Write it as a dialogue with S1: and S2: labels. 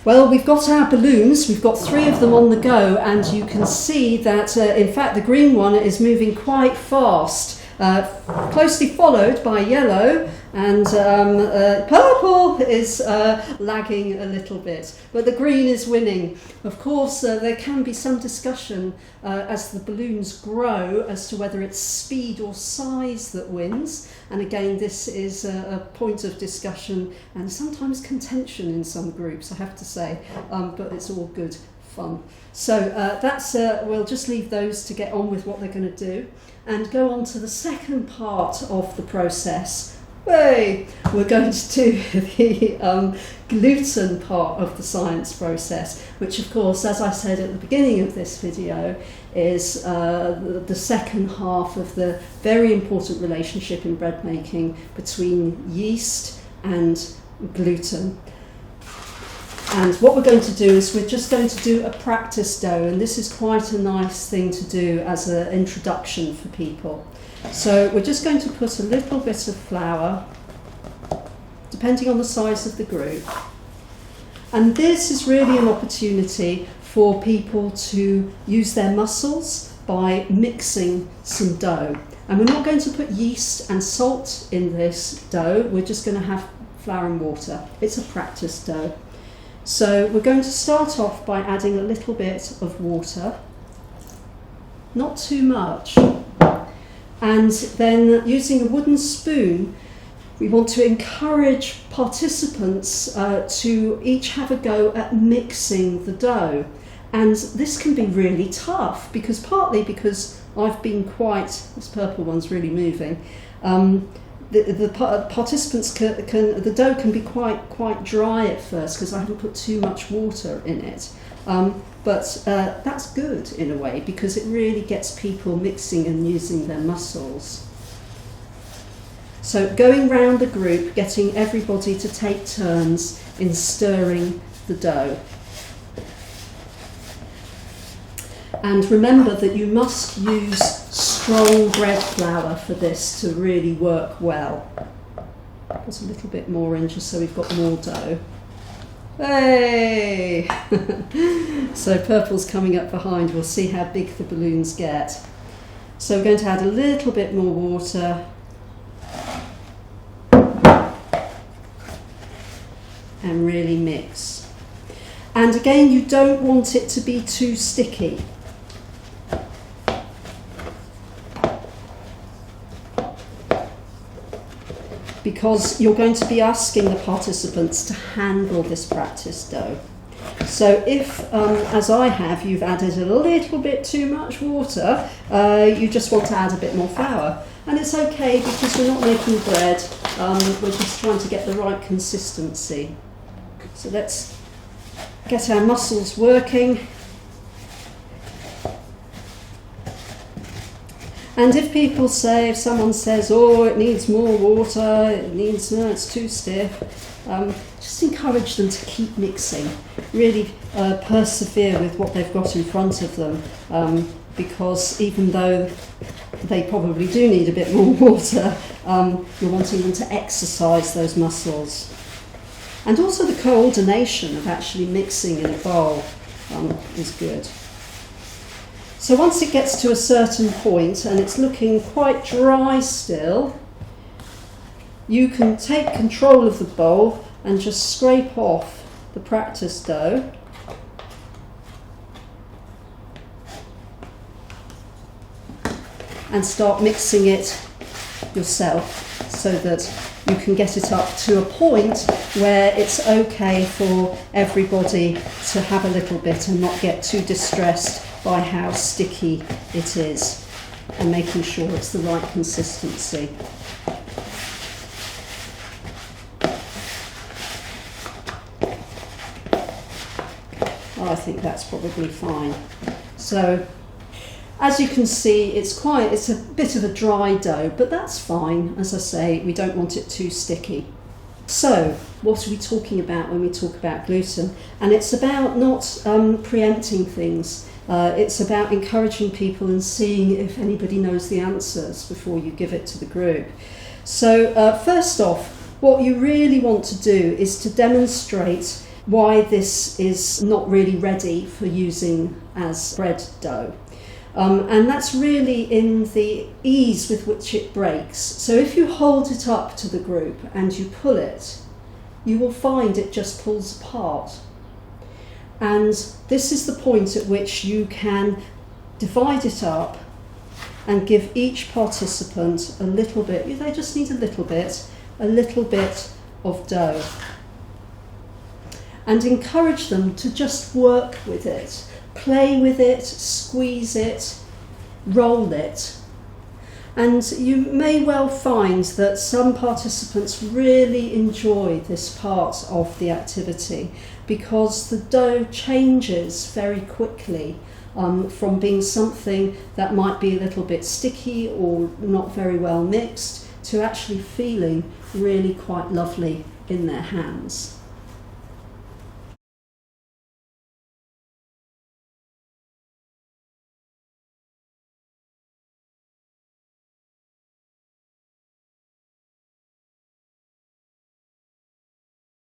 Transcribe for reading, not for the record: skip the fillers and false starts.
S1: Well, we've got our balloons, we've got 3 of them on the go, and you can see that in fact the green one is moving quite fast, closely followed by yellow, and purple is lagging a little bit, but the green is winning. Of course, there can be some discussion as the balloons grow as to whether it's speed or size that wins, and again this is a point of discussion and sometimes contention in some groups, I have to say, but it's all good fun. So we'll just leave those to get on with what they're going to do and go on to the second part of the process. We're going to do the gluten part of the science process, which of course, as I said at the beginning of this video, is the second half of the very important relationship in bread making between yeast and gluten. And what we're going to do is we're just going to do a practice dough, and this is quite a nice thing to do as an introduction for people. So we're just going to put a little bit of flour, depending on the size of the group. And this is really an opportunity for people to use their muscles by mixing some dough. And we're not going to put yeast and salt in this dough, we're just going to have flour and water. It's a practice dough. So we're going to start off by adding a little bit of water, not too much. And then using a wooden spoon, we want to encourage participants to each have a go at mixing the dough. And this can be really tough, partly because I've been this purple one's really moving, the participants the dough can be quite dry at first because I haven't put too much water in it. But that's good in a way because it really gets people mixing and using their muscles. So going round the group, getting everybody to take turns in stirring the dough. And remember that you must use strong bread flour for this to really work well. Put a little bit more in just so we've got more dough. Hey! So purple's coming up behind, we'll see how big the balloons get. So we're going to add a little bit more water. And really mix. And again, you don't want it to be too sticky. Because you're going to be asking the participants to handle this practice dough. So if, as I have, you've added a little bit too much water, you just want to add a bit more flour. And it's okay because we're not making bread, we're just trying to get the right consistency. So let's get our muscles working. And if someone says, oh, it needs more water, it's too stiff, just encourage them to keep mixing. Really persevere with what they've got in front of them, because even though they probably do need a bit more water, you're wanting them to exercise those muscles. And also the coordination of actually mixing in a bowl is good. So once it gets to a certain point and it's looking quite dry still, you can take control of the bowl and just scrape off the practice dough. And start mixing it yourself so that you can get it up to a point where it's okay for everybody to have a little bit and not get too distressed by how sticky it is, and making sure it's the right consistency. Oh, I think that's probably fine. So as you can see, it's a bit of a dry dough, but that's fine. As I say, we don't want it too sticky. So what are we talking about when we talk about gluten? And it's about not preempting things. It's about encouraging people and seeing if anybody knows the answers before you give it to the group. So first off, what you really want to do is to demonstrate why this is not really ready for using as bread dough. And that's really in the ease with which it breaks. So if you hold it up to the group and you pull it, you will find it just pulls apart. And this is the point at which you can divide it up and give each participant a little bit, they just need a little bit of dough. And encourage them to just work with it, play with it, squeeze it, roll it. And you may well find that some participants really enjoy this part of the activity because the dough changes very quickly from being something that might be a little bit sticky or not very well mixed to actually feeling really quite lovely in their hands.